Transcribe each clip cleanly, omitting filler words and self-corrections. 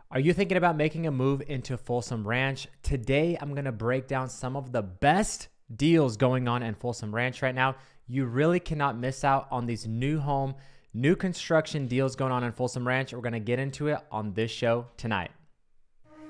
Are you thinking about making a move into Folsom Ranch? Today, I'm going to break down some of the best deals going on in Folsom Ranch right now. You really cannot miss out on these new home, new construction deals going on in Folsom Ranch. We're going to get into it on this show tonight.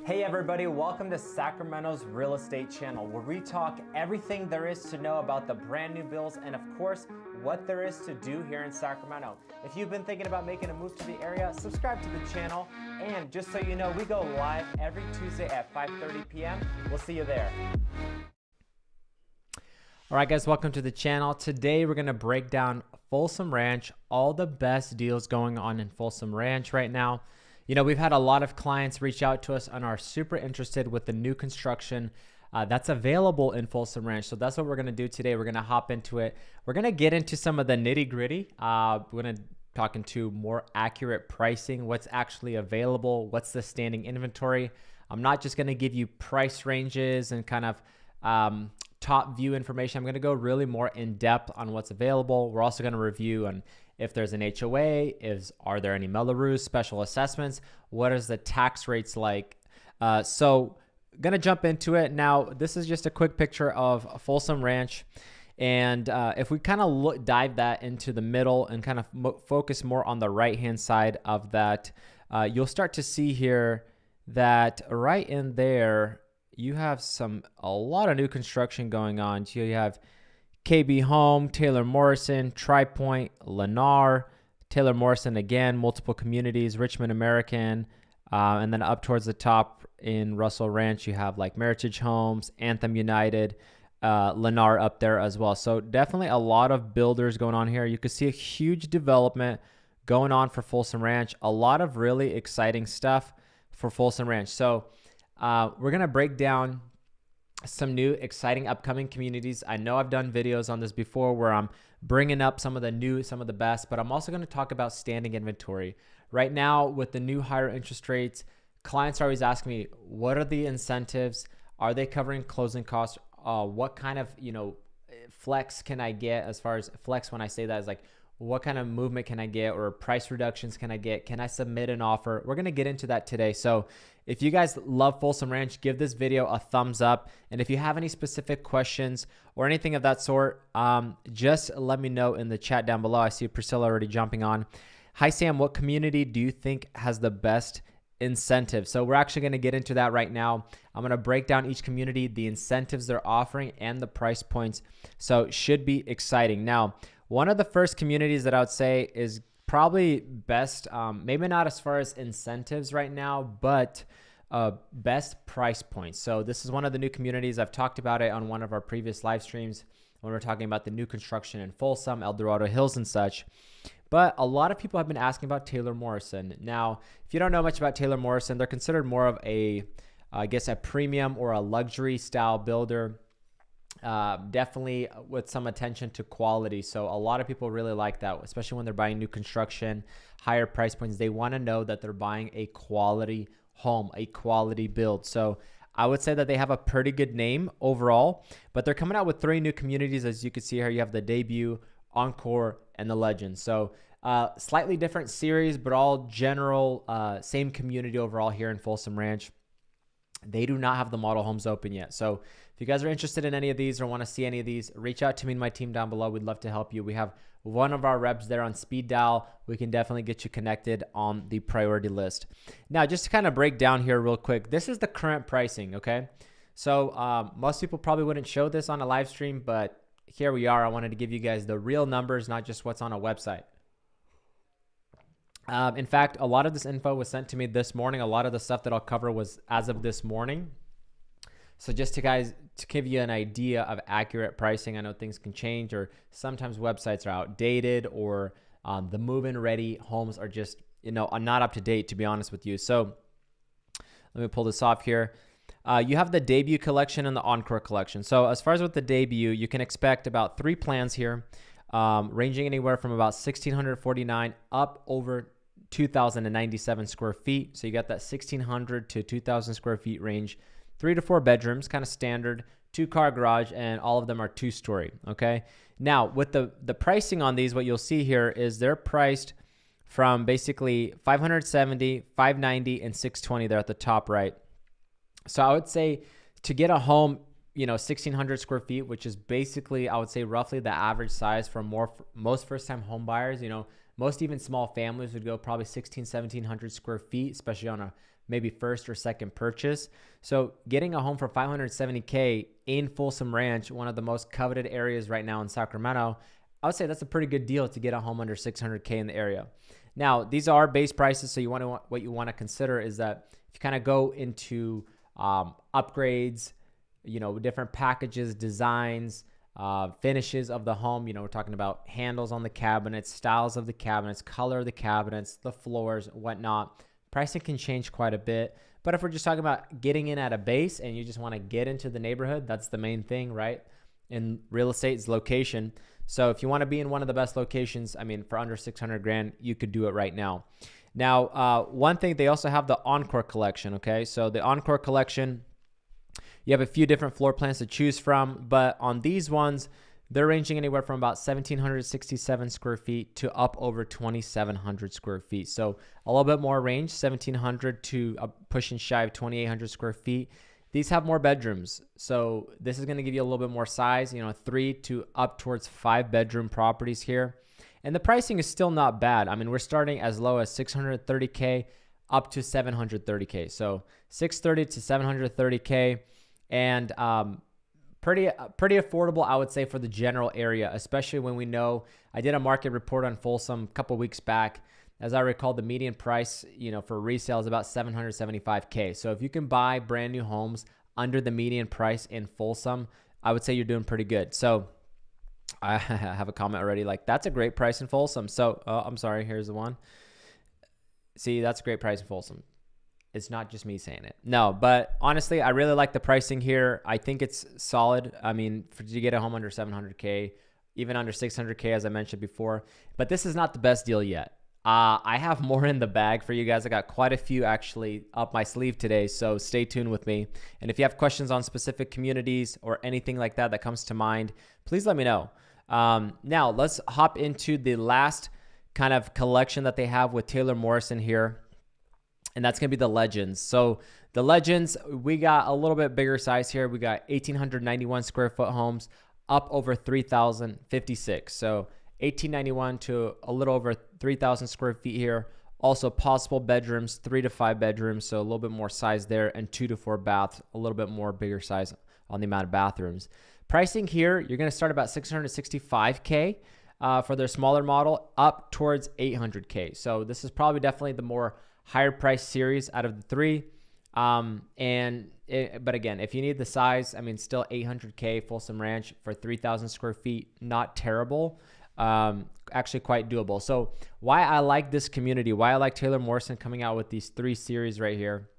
Hey everybody, welcome to Sacramento's Real Estate Channel, where we talk everything there is to know about the brand new builds and of course, what there is to do here in Sacramento. If you've been thinking about making a move to the area, subscribe to the channel. And just so you know, we go live every Tuesday at 5:30 p.m. We'll see you there. All right, guys, welcome to the channel. Today, we're going to break down Folsom Ranch, all the best deals going on in Folsom Ranch right now. You know, we've had a lot of clients reach out to us and are super interested with the new construction that's available in Folsom Ranch. So that's what we're going to do today. We're going to hop into it. We're going to get into some of the nitty gritty. We're going to talk into more accurate pricing, what's actually available, what's the standing inventory. I'm not just going to give you price ranges and kind of top view information. I'm going to go really more in depth on what's available. We're also going to review on if there's an HOA, are there any Melrose special assessments? What is the tax rates like? So going to jump into it. Now, this is just a quick picture of Folsom Ranch. And if we kind of dive that into the middle and kind of focus more on the right-hand side of that, you'll start to see here that right in there, you have a lot of new construction going on. So you have KB Home, Taylor Morrison, Tri-Pointe, Lennar, Taylor Morrison again, multiple communities, Richmond American, and then up towards the top in Russell Ranch, you have like Meritage Homes, Anthem United, Lennar up there as well. So definitely a lot of builders going on here. You can see a huge development going on for Folsom Ranch. A lot of really exciting stuff for Folsom Ranch. So we're going to break down some new exciting upcoming communities. I know I've done videos on this before where I'm bringing up some of the new, some of the best, but I'm also going to talk about standing inventory. Right now with the new higher interest rates, clients are always asking me, what are the incentives? Are they covering closing costs? What kind of, flex can I get? As far as flex, when I say that, is like, what kind of movement can I get or price reductions can I get? Can I submit an offer? We're going to get into that today. So if you guys love Folsom Ranch, give this video a thumbs up. And if you have any specific questions or anything of that sort, just let me know in the chat down below. I see Priscilla already jumping on. Hi, Sam. What community do you think has the best incentive? So we're actually going to get into that right now. I'm going to break down each community, the incentives they're offering, and the price points. So it should be exciting. Now, one of the first communities that I would say is probably best, maybe not as far as incentives right now, but best price points. So this is one of the new communities. I've talked about it on one of our previous live streams when we're talking about the new construction in Folsom, El Dorado Hills and such. But a lot of people have been asking about Taylor Morrison. Now, if you don't know much about Taylor Morrison, they're considered more of a premium or a luxury style builder. Definitely with some attention to quality. So a lot of people really like that, especially when they're buying new construction, higher price points. They want to know that they're buying a quality home, a quality build. So I would say that they have a pretty good name overall, but they're coming out with 3 new communities. As you can see here, you have the Debut, Encore, and the Legend. So slightly different series, but all general, same community overall here in Folsom Ranch. They do not have the model homes open yet. So if you guys are interested in any of these or want to see any of these, reach out to me and my team down below. We'd love to help you. We have one of our reps there on speed dial. We can definitely get you connected on the priority list. Now, just to kind of break down here real quick, this is the current pricing, okay? So most people probably wouldn't show this on a live stream, but here we are. I wanted to give you guys the real numbers, not just what's on a website. In fact, a lot of this info was sent to me this morning. A lot of the stuff that I'll cover was as of this morning. So just to give you an idea of accurate pricing, I know things can change or sometimes websites are outdated or the move-in ready homes are just, are not up to date, to be honest with you. So let me pull this off here. You have the Debut collection and the Encore collection. So as far as with the Debut, you can expect about 3 plans here, ranging anywhere from about 1,649 up over 2,097 square feet. So you got that 1,600 to 2,000 square feet range, 3 to 4 bedrooms, kind of standard, 2-car garage, and all of them are 2-story. Okay. Now with the pricing on these, what you'll see here is they're priced from basically 570, 590, and 620 there at the top right. So I would say to get a home, 1,600 square feet, which is basically, I would say, roughly the average size for most first-time home buyers. Most even small families would go probably 1,700 square feet, especially on a maybe first or second purchase. So getting a home for $570K in Folsom Ranch, one of the most coveted areas right now in Sacramento, I would say that's a pretty good deal to get a home under $600K in the area. Now, these are base prices, so what you want to consider is that if you kind of go into upgrades, different packages, designs, finishes of the home, we're talking about handles on the cabinets, styles of the cabinets, color of the cabinets, the floors, whatnot. Pricing can change quite a bit. But if we're just talking about getting in at a base and you just want to get into the neighborhood, that's the main thing, right? In real estate is location. So if you want to be in one of the best locations, for under 600 grand, you could do it right now. Now, one thing, they also have the Encore collection, okay? So the Encore collection, you have a few different floor plans to choose from, but on these ones, they're ranging anywhere from about 1,767 square feet to up over 2,700 square feet. So a little bit more range, 1,700 to pushing shy of 2,800 square feet. These have more bedrooms. So this is going to give you a little bit more size, 3 to up towards 5 bedroom properties here. And the pricing is still not bad. We're starting as low as 630K up to 730K. So 630 to 730K. And pretty affordable, I would say, for the general area, especially when we know I did a market report on Folsom a couple weeks back. As I recall, the median price, for resale is about $775K. So if you can buy brand new homes under the median price in Folsom, I would say you're doing pretty good. So I have a comment already like, that's a great price in Folsom. So I'm sorry, here's the one. See, that's a great price in Folsom. It's not just me saying it. No, but honestly, I really like the pricing here. I think it's solid. To get a home under 700K, even under 600K, as I mentioned before. But this is not the best deal yet. I have more in the bag for you guys. I got quite a few actually up my sleeve today, so stay tuned with me. And if you have questions on specific communities or anything like that comes to mind, please let me know. Now, let's hop into the last kind of collection that they have with Taylor Morrison here. And that's going to be the Legends. So the Legends, we got a little bit bigger size here. We got 1,891 square foot homes up over 3,056. So 1,891 to a little over 3,000 square feet here. Also possible bedrooms, 3 to 5 bedrooms. So a little bit more size there, and 2 to 4 baths, a little bit more bigger size on the amount of bathrooms. Pricing here, you're going to start about 665K for their smaller model up towards 800K. So this is probably definitely the more higher price series out of the three. But again, if you need the size, still 800K Folsom Ranch for 3,000 square feet, not terrible. Actually quite doable. So why I like this community, why I like Taylor Morrison coming out with these 3 series right here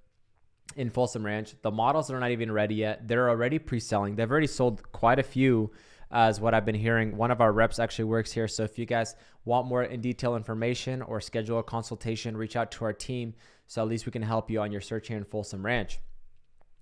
in Folsom Ranch. The models are not even ready yet. They're already pre-selling. They've already sold quite a few, is what I've been hearing. One of our reps actually works here. So if you guys want more in detail information or schedule a consultation, reach out to our team. So at least we can help you on your search here in Folsom Ranch.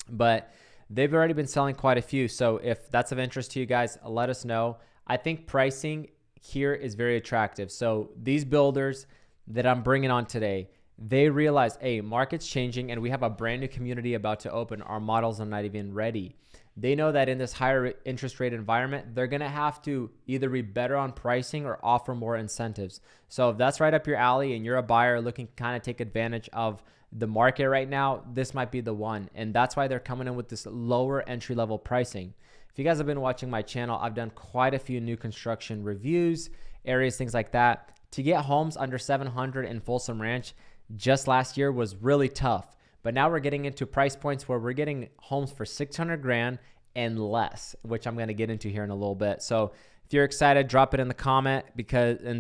But they've already been selling quite a few. So if that's of interest to you guys, let us know. I think pricing here is very attractive. So these builders that I'm bringing on today, they realize, hey, market's changing and we have a brand new community about to open. Our models are not even ready. They know that in this higher interest rate environment, they're going to have to either be better on pricing or offer more incentives. So if that's right up your alley and you're a buyer looking to kind of take advantage of the market right now, this might be the one. And that's why they're coming in with this lower entry level pricing. If you guys have been watching my channel, I've done quite a few new construction reviews, areas, things like that. To get homes under 700 in Folsom Ranch just last year was really tough. But now we're getting into price points where we're getting homes for 600 grand and less, which I'm going to get into here in a little bit. So if you're excited, drop it in the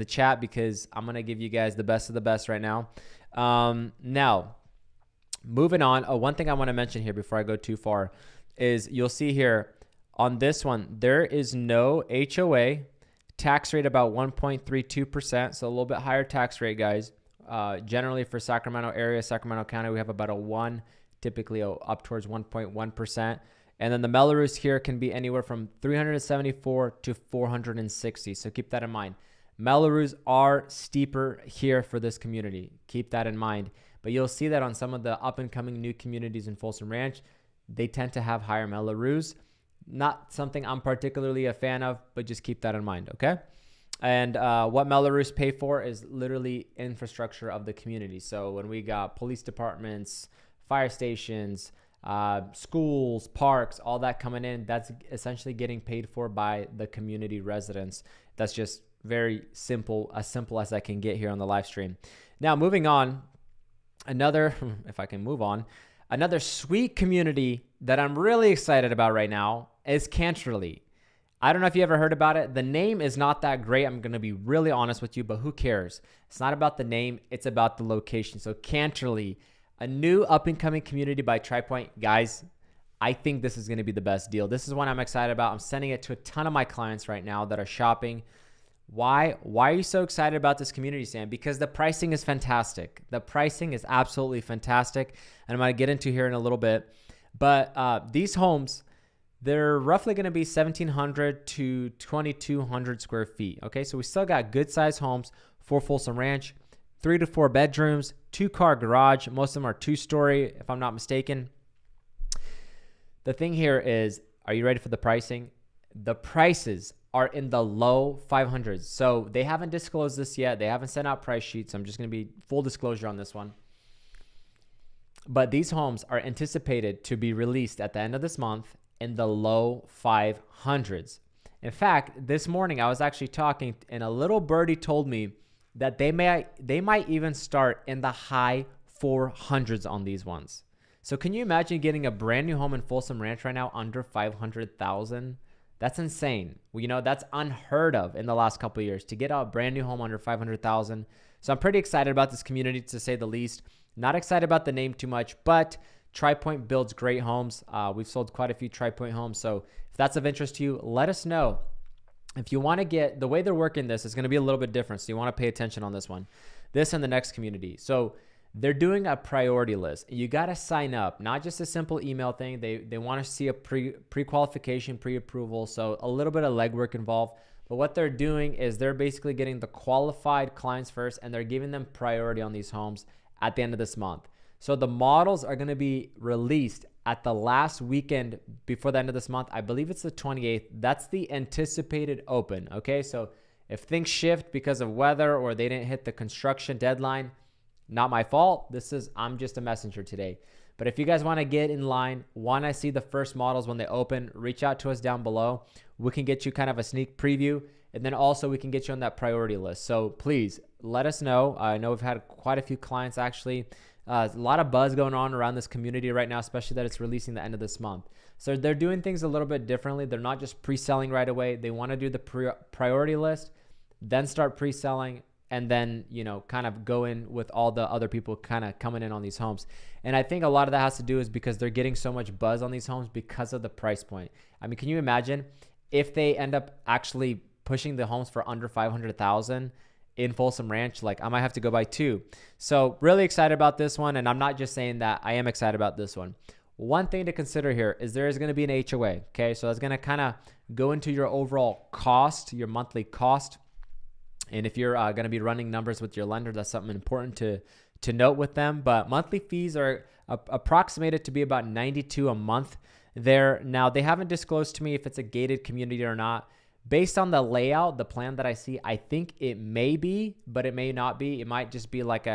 chat because I'm going to give you guys the best of the best right now. Now, moving on. One thing I want to mention here before I go too far is you'll see here on this one, there is no HOA, tax rate about 1.32%. So a little bit higher tax rate, guys. Generally for Sacramento area, Sacramento County, we have about a 1, typically up towards 1.1%. And then the Melrose here can be anywhere from 374 to 460. So keep that in mind. Mellows are steeper here for this community. Keep that in mind. But you'll see that on some of the up and coming new communities in Folsom Ranch, they tend to have higher Mellows. Not something I'm particularly a fan of, but just keep that in mind, okay? And what Mellows pay for is literally infrastructure of the community. So when we got police departments, fire stations, schools, parks, all that coming in, that's essentially getting paid for by the community residents. That's just very simple as I can get here on the live stream. Now, moving on, if I can move on, another sweet community that I'm really excited about right now is Canterbury. I don't know if you ever heard about it. The name is not that great. I'm going to be really honest with you, but who cares? It's not about the name. It's about the location. So Canterbury, a new up-and-coming community by Tri-Pointe. Guys, I think this is going to be the best deal. This is one I'm excited about. I'm sending it to a ton of my clients right now that are shopping. Why are you so excited about this community, Sam? Because the pricing is fantastic. The pricing is absolutely fantastic. And I'm going to get into here in a little bit. But these homes, they're roughly going to be 1,700 to 2,200 square feet. Okay, so we still got good size homes for Folsom Ranch, 3 to 4 bedrooms, 2-car garage. Most of them are 2-story, if I'm not mistaken. The thing here is, are you ready for the pricing? The prices are in the low 500s. So they haven't disclosed this yet. They haven't sent out price sheets. I'm just going to be full disclosure on this one. But these homes are anticipated to be released at the end of this month in the low 500s. In fact, this morning I was actually talking and a little birdie told me that they might even start in the high 400s on these ones. So can you imagine getting a brand new home in Folsom Ranch right now under 500,000? That's insane. Well, you know, that's unheard of in the last couple of years to get a brand new home under 500,000. So I'm pretty excited about this community, to say the least. Not excited about the name too much, but Tri-Pointe builds great homes. We've sold quite a few Tri-Pointe homes. So if that's of interest to you, let us know. If you want to get, the way they're working this is going to be a little bit different. So you want to pay attention on this one, this and the next community. So they're doing a priority list. You got to sign up, not just a simple email thing. They want to see a pre-qualification, pre-approval. So a little bit of legwork involved. But what they're doing is they're basically getting the qualified clients first, and they're giving them priority on these homes at the end of this month. So the models are going to be released at the last weekend before the end of this month. I believe it's the 28th. That's the anticipated open. Okay, so if things shift because of weather or they didn't hit the construction deadline, not my fault. I'm just a messenger today. But if you guys want to get in line, want to see the first models when they open, reach out to us down below. We can get you kind of a sneak preview, and then also we can get you on that priority list. So please let us know. I know we've had quite a few clients actually. A lot of buzz going on around this community right now, especially that it's releasing the end of this month. So they're doing things a little bit differently. They're not just pre-selling right away. They want to do the priority list, then start pre-selling, and then, you know, kind of go in with all the other people kind of coming in on these homes. And I think a lot of that has to do is because they're getting so much buzz on these homes because of the price point. I mean, can you imagine if they end up actually pushing the homes for under 500,000 in Folsom Ranch? Like, I might have to go buy 2. So really excited about this one. And I'm not just saying that, I am excited about this one. One thing to consider here is there is going to be an HOA. Okay. So that's going to kind of go into your overall cost, your monthly cost. And if you're going to be running numbers with your lender, that's something important to note with them. But monthly fees are approximated to be about $92 a month there. Now, they haven't disclosed to me if it's a gated community or not. Based on the layout, the plan that I see, I think it may be, but it may not be. It might just be like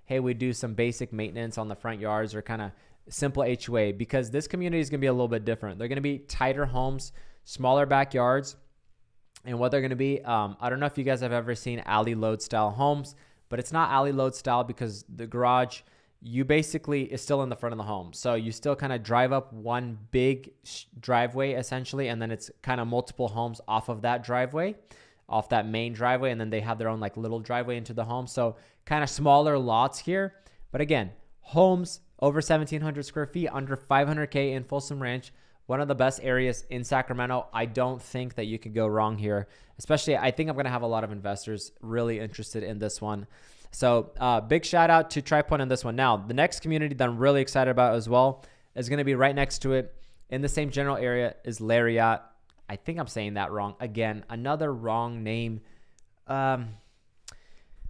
hey, we do some basic maintenance on the front yards or kind of simple HOA, because this community is going to be a little bit different. They're going to be tighter homes, smaller backyards. And what they're going to be, I don't know if you guys have ever seen alley load style homes, but it's not alley load style because the garage, you basically is still in the front of the home. So you still kind of drive up one big driveway essentially, and then it's kind of multiple homes off of that driveway, off that main driveway, and then they have their own like little driveway into the home. So kind of smaller lots here. But again, homes over 1,700 square feet, under 500K in Folsom Ranch. One of the best areas in Sacramento. I don't think that you can go wrong here. Especially, I think I'm going to have a lot of investors really interested in this one. So big shout out to Tri-Pointe on this one. Now, the next community that I'm really excited about as well is going to be right next to it in the same general area is Lariat. I think I'm saying that wrong. Again, another wrong name.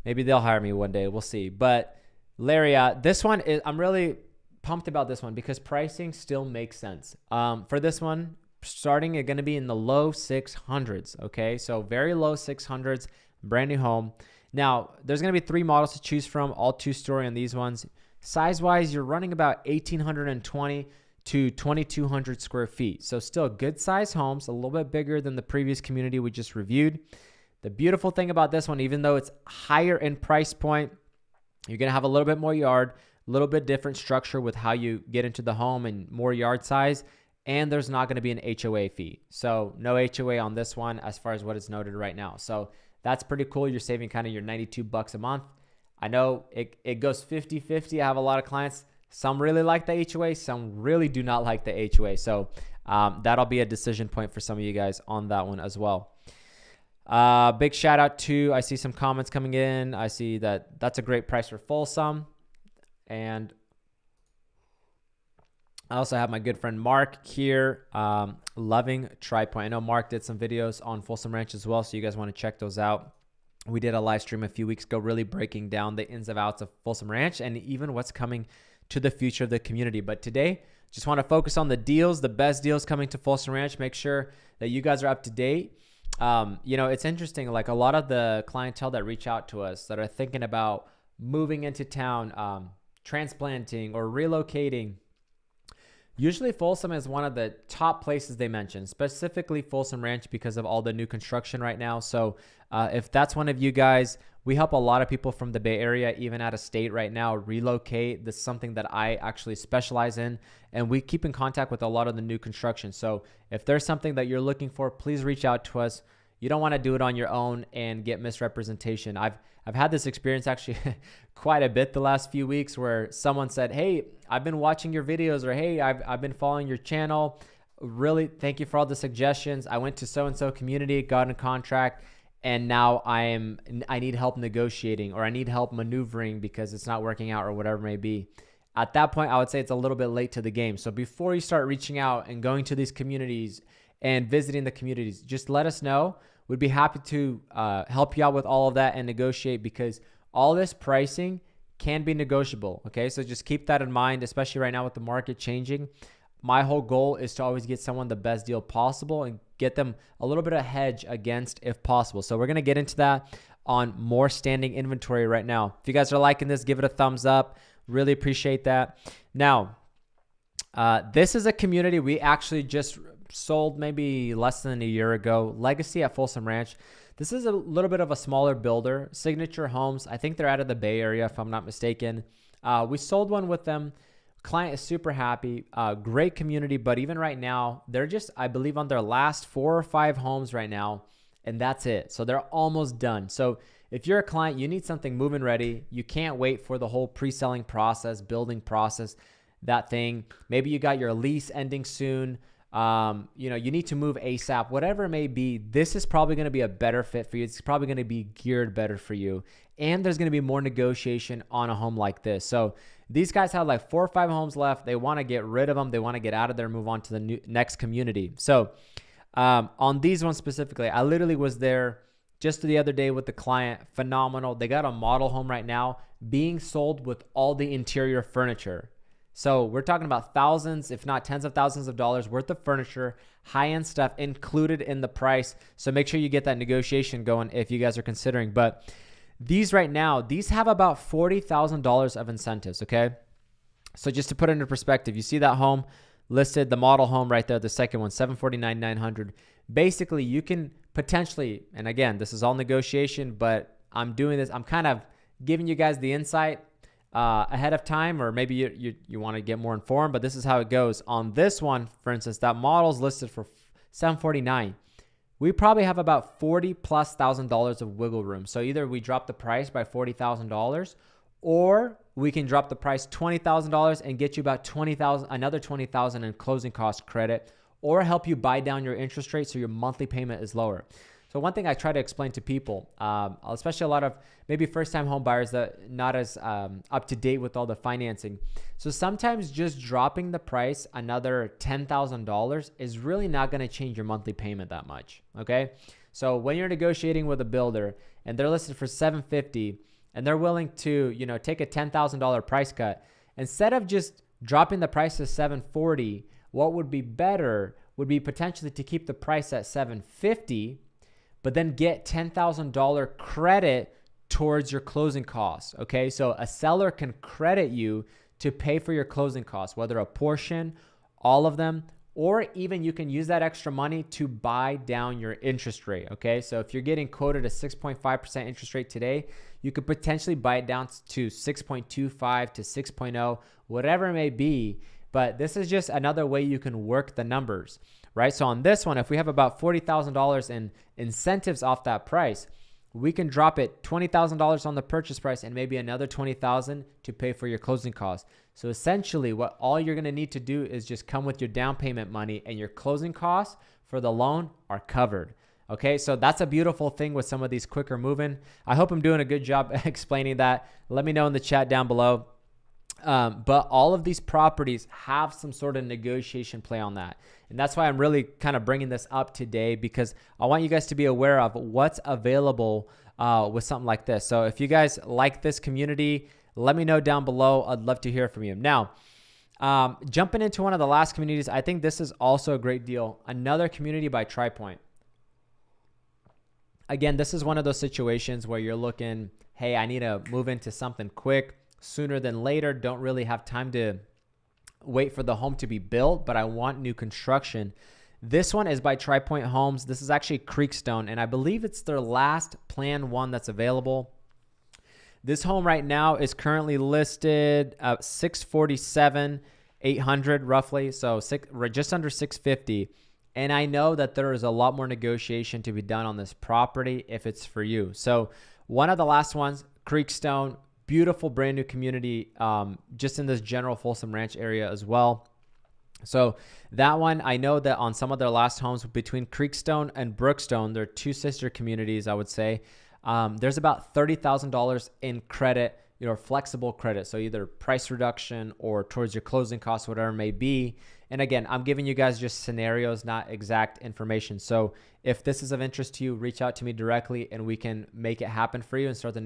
maybe they'll hire me one day. We'll see. But Larry, this one is, I'm really pumped about this one because pricing still makes sense. For this one, starting it's going to be in the low 600s. Okay. So very low 600s, brand new home. Now there's going to be 3 models to choose from, all 2-story on these ones. Size wise, you're running about 1,820 to 2,200 square feet. So still good size homes, a little bit bigger than the previous community we just reviewed. The beautiful thing about this one, even though it's higher in price point, you're going to have a little bit more yard, a little bit different structure with how you get into the home and more yard size. And there's not going to be an HOA fee. So no HOA on this one as far as what is noted right now. So that's pretty cool. You're saving kind of your $92 a month. I know it goes 50-50. I have a lot of clients. Some really like the HOA. Some really do not like the HOA. So that'll be a decision point for some of you guys on that one as well. Big shout out to, I see some comments coming in. I see that that's a great price for Folsom. And I also have my good friend Mark here, loving Tri-Pointe. I know Mark did some videos on Folsom Ranch as well, so you guys want to check those out. We did a live stream a few weeks ago really breaking down the ins and outs of Folsom Ranch and even what's coming to the future of the community. But today, just want to focus on the deals, the best deals coming to Folsom Ranch. Make sure that you guys are up to date. It's interesting, like a lot of the clientele that reach out to us that are thinking about moving into town, transplanting or relocating, usually Folsom is one of the top places they mention, specifically Folsom Ranch because of all the new construction right now. So if that's one of you guys, we help a lot of people from the Bay Area, even out of state right now, relocate. This is something that I actually specialize in, and we keep in contact with a lot of the new construction. So if there's something that you're looking for, please reach out to us. You don't want to do it on your own and get misrepresentation. I've had this experience actually quite a bit the last few weeks where someone said, hey, I've been watching your videos, or hey, I've been following your channel. Really, thank you for all the suggestions. I went to so-and-so community, got in contract, and now I need help negotiating, or I need help maneuvering because it's not working out or whatever it may be. At that point, I would say it's a little bit late to the game. So before you start reaching out and going to these communities and visiting the communities, just let us know. We'd be happy to help you out with all of that and negotiate, because all this pricing can be negotiable. Okay, so just keep that in mind, especially right now with the market changing. My whole goal is to always get someone the best deal possible and get them a little bit of hedge against if possible. So we're going to get into that on more standing inventory right now. If you guys are liking this, give it a thumbs up. Really appreciate that. Now, this is a community we actually just sold maybe less than a year ago. Legacy at Folsom Ranch. This is a little bit of a smaller builder. Signature Homes. I think they're out of the Bay Area, if I'm not mistaken. We sold one with them. Client is super happy. Great community, but even right now, they're just, I believe, on their last 4 or 5 homes right now, and that's it. So they're almost done. So if you're a client, you need something move-in ready. You can't wait for the whole pre-selling process, building process, that thing. Maybe you got your lease ending soon. You need to move ASAP, whatever it may be. This is probably going to be a better fit for you. It's probably going to be geared better for you. And there's going to be more negotiation on a home like this. So these guys have like 4 or 5 homes left. They want to get rid of them. They want to get out of there, move on to the next community. So on these ones specifically, I literally was there just the other day with the client. Phenomenal. They got a model home right now being sold with all the interior furniture. So we're talking about thousands, if not tens of thousands of dollars worth of furniture, high-end stuff included in the price. So make sure you get that negotiation going if you guys are considering. But these right now, these have about $40,000 of incentives, okay? So just to put it into perspective, you see that home listed, the model home right there, the second one, $749,900. Basically, you can potentially, and again, this is all negotiation, but I'm doing this, I'm kind of giving you guys the insight ahead of time, or maybe you want to get more informed, but this is how it goes. On this one, for instance, that model's listed for $749,000. We probably have about $40,000+ of wiggle room. So either we drop the price by $40,000, or we can drop the price $20,000 and get you about another $20,000 in closing cost credit, or help you buy down your interest rate so your monthly payment is lower. So one thing I try to explain to people, especially a lot of maybe first-time home buyers that not as up to date with all the financing. So sometimes just dropping the price another $10,000 is really not going to change your monthly payment that much. Okay, So when you're negotiating with a builder and they're listed for $750 and they're willing to, take a $10,000 price cut, instead of just dropping the price to $740, what would be better would be potentially to keep the price at $750, but then get $10,000 credit towards your closing costs. Okay, so a seller can credit you to pay for your closing costs, whether a portion, all of them, or even you can use that extra money to buy down your interest rate. Okay, so if you're getting quoted a 6.5% interest rate today, you could potentially buy it down to 6.25 to 6.0, whatever it may be. But this is just another way you can work the numbers, right? So on this one, if we have about $40,000 in incentives off that price, we can drop it $20,000 on the purchase price and maybe another $20,000 to pay for your closing costs. So essentially what all you're going to need to do is just come with your down payment money, and your closing costs for the loan are covered. Okay, so that's a beautiful thing with some of these quicker moving. I hope I'm doing a good job explaining that. Let me know in the chat down below. But all of these properties have some sort of negotiation play on that. And that's why I'm really kind of bringing this up today, because I want you guys to be aware of what's available with something like this. So if you guys like this community, let me know down below. I'd love to hear from you. Now, jumping into one of the last communities, I think this is also a great deal. Another community by Tri-Pointe. Again, this is one of those situations where you're looking, hey, I need to move into something quick, sooner than later. Don't really have time to wait for the home to be built, but I want new construction. This one is by Tri-Pointe Homes. This is actually Creekstone, and I believe it's their last plan one that's available. This home right now is currently listed at $647,800 roughly, so just under $650. And I know that there is a lot more negotiation to be done on this property if it's for you. So one of the last ones, Creekstone, beautiful brand new community, just in this general Folsom Ranch area as well. So that one, I know that on some of their last homes between Creekstone and Brookstone, they're two sister communities, I would say. There's about $30,000 in credit, flexible credit. So either price reduction or towards your closing costs, whatever it may be. And again, I'm giving you guys just scenarios, not exact information. So if this is of interest to you, reach out to me directly and we can make it happen for you and start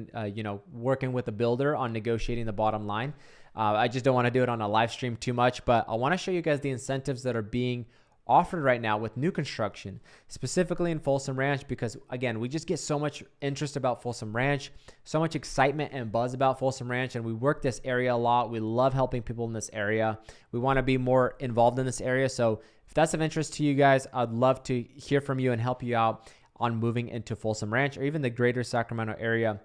working with the builder on negotiating the bottom line. I just don't want to do it on a live stream too much, but I want to show you guys the incentives that are being offered right now with new construction, specifically in Folsom Ranch, because again, we just get so much interest about Folsom Ranch, so much excitement and buzz about Folsom Ranch, and we work this area a lot. We love helping people in this area. We want to be more involved in this area. So if that's of interest to you guys, I'd love to hear from you and help you out on moving into Folsom Ranch or even the greater Sacramento area.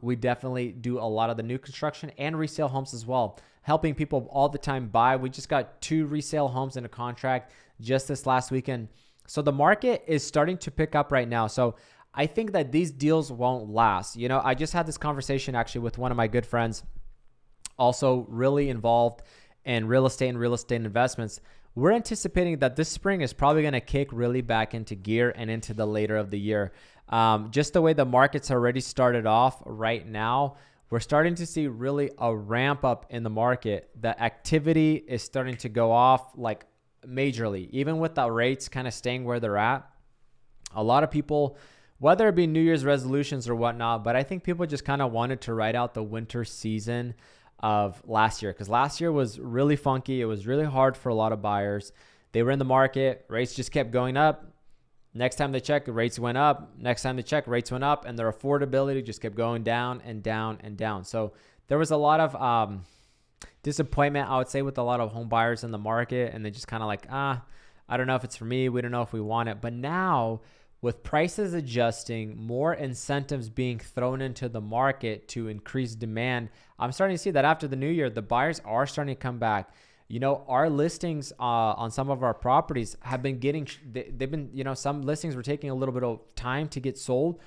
We definitely do a lot of the new construction and resale homes as well, helping people all the time buy. We just got 2 resale homes in a contract just this last weekend. So the market is starting to pick up right now. So I think that these deals won't last. I just had this conversation actually with one of my good friends, also really involved in real estate and real estate investments. We're anticipating that this spring is probably going to kick really back into gear and into the later of the year. Just the way the market's already started off right now, we're starting to see really a ramp up in the market. The activity is starting to go off like majorly, even with the rates kind of staying where they're at. A lot of people, whether it be New Year's resolutions or whatnot, but I think people just kind of wanted to ride out the winter season of last year, because last year was really funky. It was really hard for a lot of buyers. They were in the market, rates just kept going up. Next time they check, rates went up. Next time they check, rates went up, and their affordability just kept going down and down and down. So there was a lot of disappointment, I would say, with a lot of home buyers in the market, and they just kind of like, I don't know if it's for me. We don't know if we want it. But now, with prices adjusting, more incentives being thrown into the market to increase demand, I'm starting to see that after the new year, the buyers are starting to come back. Our listings on some of our properties have been they've been, some listings were taking a little bit of time to get sold.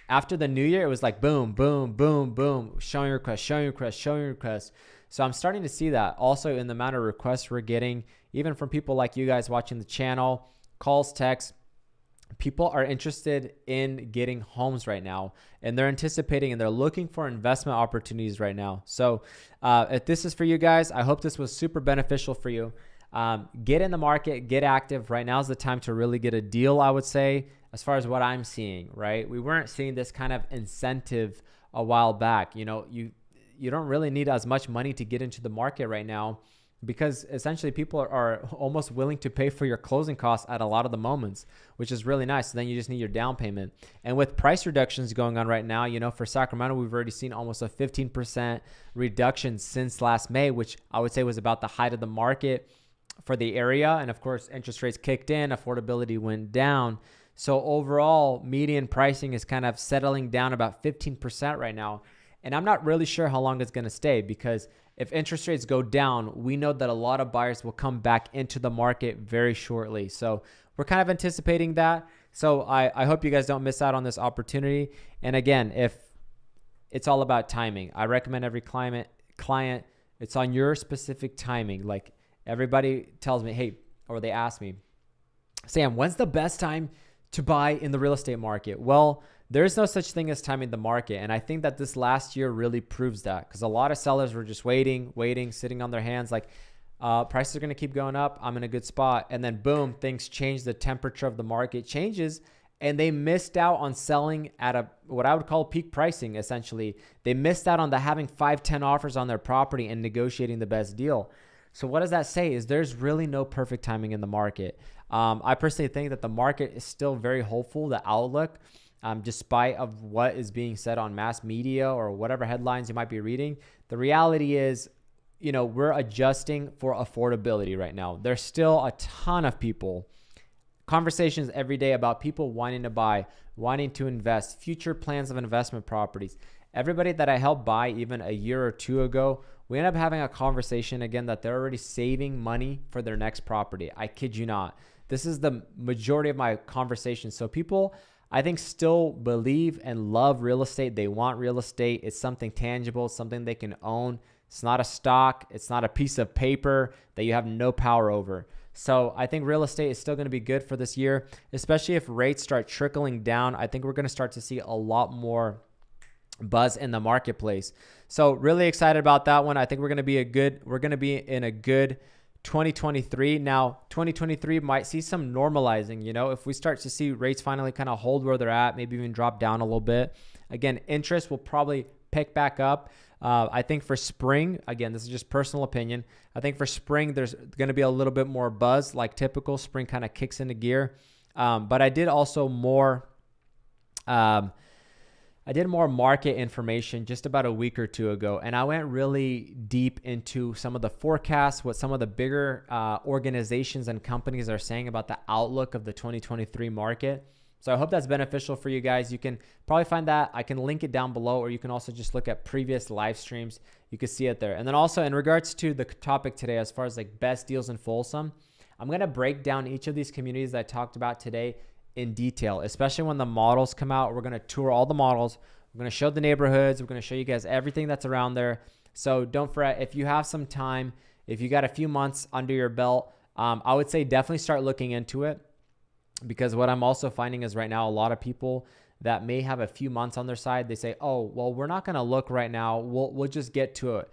After the new year, it was like boom, boom, boom, boom, showing requests, showing requests, showing requests. So I'm starting to see that also in the amount of requests we're getting, even from people like you guys watching the channel, calls, texts. People are interested in getting homes right now, and they're anticipating and they're looking for investment opportunities right now. So if this is for you guys, I hope this was super beneficial for you. Get in the market, get active. Right now is the time to really get a deal, I would say, as far as what I'm seeing, right? We weren't seeing this kind of incentive a while back. You know, you don't really need as much money to get into the market right now, because essentially people are almost willing to pay for your closing costs at a lot of the moments, which is really nice. So then you just need your down payment. And with price reductions going on right now, you know, for Sacramento, we've already seen almost a 15% reduction since last May, which I would say was about the height of the market for the area. And of course, interest rates kicked in, affordability went down. So overall, median pricing is kind of settling down about 15% right now. And I'm not really sure how long it's going to stay, because if interest rates go down, we know that a lot of buyers will come back into the market very shortly. So we're kind of anticipating that. So I hope you guys don't miss out on this opportunity. And again, if it's all about timing, I recommend every client, it's on your specific timing. Like everybody tells me, hey, or they ask me, Sam, when's the best time to buy in the real estate market? Well, there's no such thing as timing the market. And I think that this last year really proves that, because a lot of sellers were just waiting, sitting on their hands, like prices are going to keep going up. I'm in a good spot. And then boom, things change. The temperature of the market changes, and they missed out on selling at what I would call peak pricing. Essentially, they missed out on having 5-10 offers on their property and negotiating the best deal. So what does that say? Is there's really no perfect timing in the market. I personally think that the market is still very hopeful, the outlook, despite of what is being said on mass media or whatever headlines you might be reading. The reality is, you know, we're adjusting for affordability right now. There's still a ton of people, conversations every day about people wanting to buy, wanting to invest, future plans of investment properties. Everybody that I helped buy even a year or two ago, we end up having a conversation again that they're already saving money for their next property. I kid you not. This is the majority of my conversations. So people, I think, still believe and love real estate. They want real estate. It's something tangible, something they can own. It's not a stock. It's not a piece of paper that you have no power over. So I think real estate is still going to be good for this year, especially if rates start trickling down. I think we're going to start to see a lot more buzz in the marketplace. So really excited about that one. I think we're going to be in a good 2023. Now, 2023 might see some normalizing. You know, if we start to see rates finally kind of hold where they're at, maybe even drop down a little bit. Again, interest will probably pick back up. I think for spring, again, this is just personal opinion. I think for spring, there's going to be a little bit more buzz, like typical. Spring kind of kicks into gear. But I did also more market information just about a week or two ago, and I went really deep into some of the forecasts, what some of the bigger organizations and companies are saying about the outlook of the 2023 market. So I hope that's beneficial for you guys. You can probably find that. I can link it down below, or you can also just look at previous live streams. You can see it there. And then also in regards to the topic today, as far as like best deals in Folsom, I'm going to break down each of these communities that I talked about today in detail, especially when the models come out. We're going to tour all the models. We're going to show the neighborhoods. We're going to show you guys everything that's around there. So don't fret. If you have some time, if you got a few months under your belt, I would say definitely start looking into it, because what I'm also finding is right now, a lot of people that may have a few months on their side, they say, oh, well, we're not going to look right now. We'll just get to it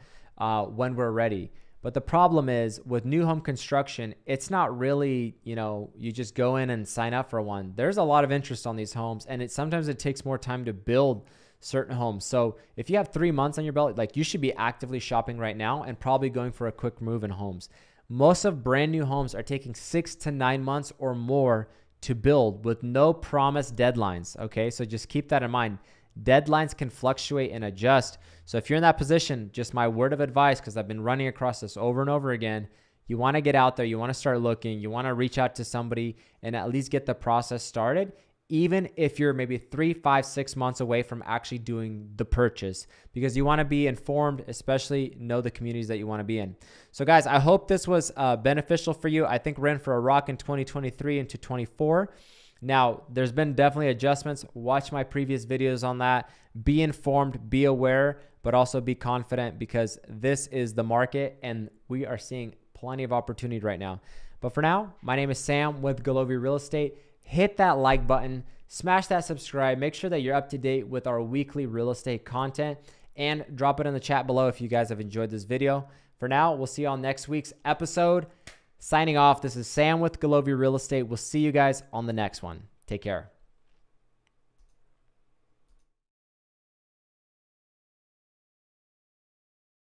when we're ready. But the problem is with new home construction, it's not really, you know, you just go in and sign up for one. There's a lot of interest on these homes, and sometimes it takes more time to build certain homes. So if you have 3 months on your belt, like, you should be actively shopping right now and probably going for a quick move in homes. Most of brand new homes are taking 6 to 9 months or more to build with no promised deadlines. Okay, so just keep that in mind. Deadlines can fluctuate and adjust. So if you're in that position, just my word of advice, because I've been running across this over and over again, you want to get out there, you want to start looking, you want to reach out to somebody and at least get the process started, even if you're maybe 3, 5, 6 months away from actually doing the purchase, because you want to be informed, especially know the communities that you want to be in. So guys, I hope this was beneficial for you. I think we're in for a rock in 2023 into 24. Now, there's been definitely adjustments. Watch my previous videos on that. Be informed, be aware, but also be confident, because this is the market and we are seeing plenty of opportunity right now. But for now, my name is Sam with Golovey Real Estate. Hit that like button, smash that subscribe, make sure that you're up to date with our weekly real estate content, and drop it in the chat below if you guys have enjoyed this video. For now, we'll see you on next week's episode. Signing off, this is Sam with Golovey Real Estate. We'll see you guys on the next one. Take care.